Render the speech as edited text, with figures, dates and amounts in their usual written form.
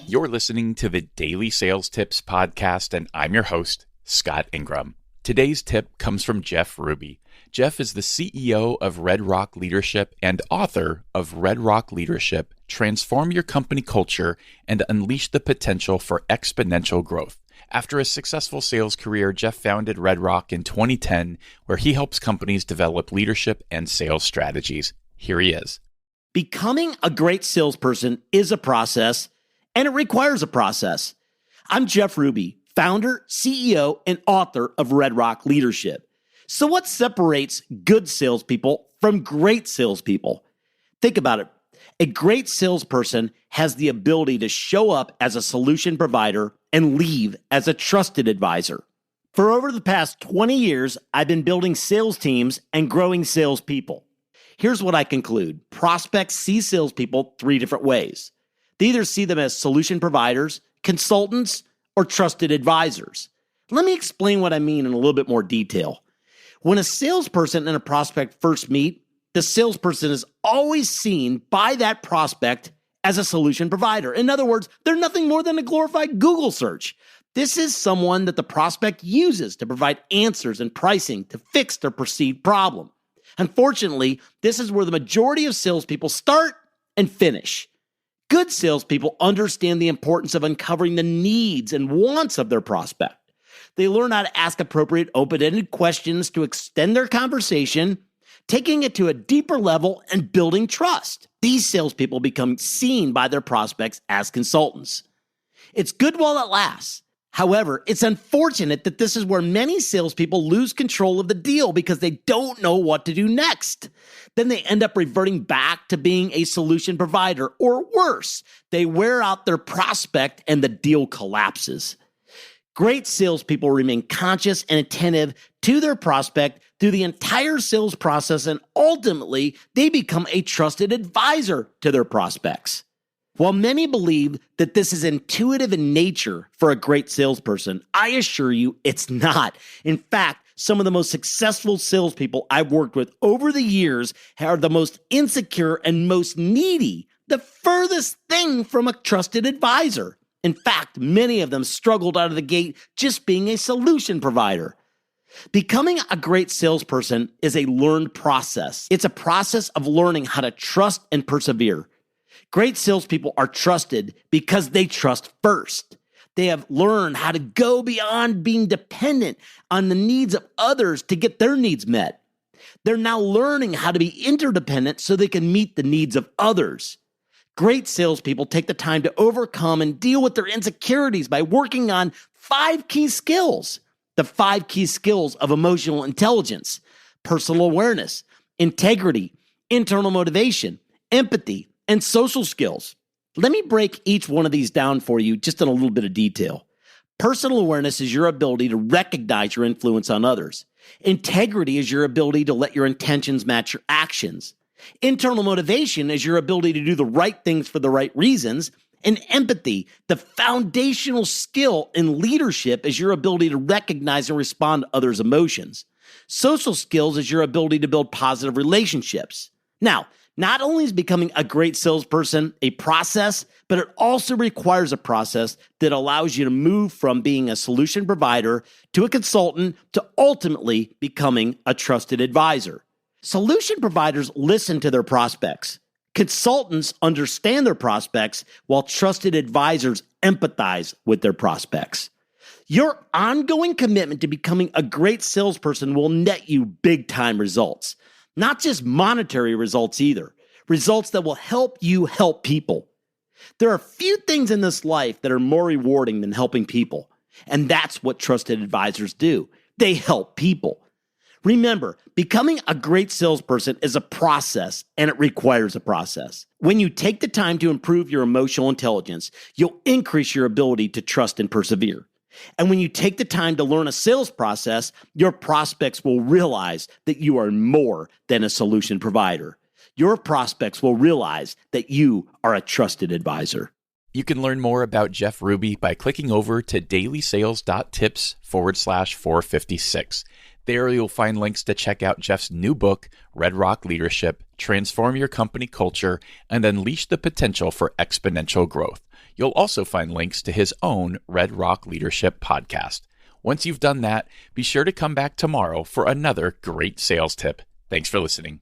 You're listening to the Daily Sales Tips Podcast, and I'm your host, Scott Ingram. Today's tip comes from Jeff Ruby. Jeff is the CEO of Red Rock Leadership and author of Red Rock Leadership, Transform Your Company Culture and Unleash the Potential for Exponential Growth. After a successful sales career, Jeff founded Red Rock in 2010, where he helps companies develop leadership and sales strategies. Here he is. Becoming a great salesperson is a process, and it requires a process. I'm Jeff Ruby, founder, CEO, and author of Red Rock Leadership. So what separates good salespeople from great salespeople? Think about it. A great salesperson has the ability to show up as a solution provider and leave as a trusted advisor. For over the past 20 years, I've been building sales teams and growing salespeople. Here's what I conclude. Prospects see salespeople three different ways. They either see them as solution providers, consultants, or trusted advisors. Let me explain what I mean in a little bit more detail. When a salesperson and a prospect first meet, the salesperson is always seen by that prospect as a solution provider. In other words, they're nothing more than a glorified Google search. This is someone that the prospect uses to provide answers and pricing to fix their perceived problem. Unfortunately, this is where the majority of salespeople start and finish. Good salespeople understand the importance of uncovering the needs and wants of their prospect. They learn how to ask appropriate open-ended questions to extend their conversation, taking it to a deeper level and building trust. These salespeople become seen by their prospects as consultants. It's good while it lasts. However, it's unfortunate that this is where many salespeople lose control of the deal because they don't know what to do next. Then they end up reverting back to being a solution provider, or worse, they wear out their prospect and the deal collapses. Great salespeople remain conscious and attentive to their prospect through the entire sales process, and ultimately, they become a trusted advisor to their prospects. While many believe that this is intuitive in nature for a great salesperson, I assure you it's not. In fact, some of the most successful salespeople I've worked with over the years are the most insecure and most needy, the furthest thing from a trusted advisor. In fact, many of them struggled out of the gate just being a solution provider. Becoming a great salesperson is a learned process. It's a process of learning how to trust and persevere. Great salespeople are trusted because they trust first. They have learned how to go beyond being dependent on the needs of others to get their needs met. They're now learning how to be interdependent so they can meet the needs of others. Great salespeople take the time to overcome and deal with their insecurities by working on 5 key skills. The 5 key skills of emotional intelligence: personal awareness, integrity, internal motivation, empathy, and social skills. Let me break each one of these down for you just in a little bit of detail. Personal awareness is your ability to recognize your influence on others. Integrity is your ability to let your intentions match your actions. Internal motivation is your ability to do the right things for the right reasons. And empathy, the foundational skill in leadership, is your ability to recognize and respond to others' emotions. Social skills is your ability to build positive relationships. Now, not only is becoming a great salesperson a process, but it also requires a process that allows you to move from being a solution provider to a consultant to ultimately becoming a trusted advisor. Solution providers listen to their prospects. Consultants understand their prospects, while trusted advisors empathize with their prospects. Your ongoing commitment to becoming a great salesperson will net you big-time results. Not just monetary results either. Results that will help you help people. There are few things in this life that are more rewarding than helping people. And that's what trusted advisors do. They help people. Remember, becoming a great salesperson is a process, and it requires a process. When you take the time to improve your emotional intelligence, you'll increase your ability to trust and persevere. And when you take the time to learn a sales process, your prospects will realize that you are more than a solution provider. Your prospects will realize that you are a trusted advisor. You can learn more about Jeff Ruby by clicking over to dailysales.tips/456. There you'll find links to check out Jeff's new book, Red Rock Leadership: Transform Your Company Culture and Unleash the Potential for Exponential Growth. You'll also find links to his own Red Rock Leadership podcast. Once you've done that, be sure to come back tomorrow for another great sales tip. Thanks for listening.